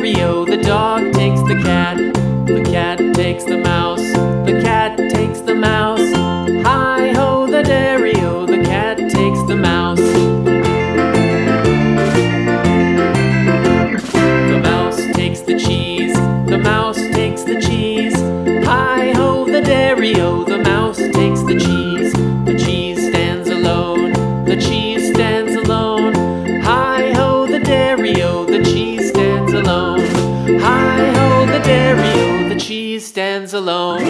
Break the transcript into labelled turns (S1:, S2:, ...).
S1: dairy-o, the dog takes the cat. The cat takes the mouse. The cat takes the mouse. Hi-ho, the dairy-o, the cat takes the mouse. The mouse takes the cheese. The mouse takes the cheese. Hi-ho, the dairy-o, the mouse takes the cheese. The cheese stands alone. The cheese stands alone. Hi-ho, the dairy-o, the cheese stands alone. Hi-ho, the dairy-o, the cheese stands alone.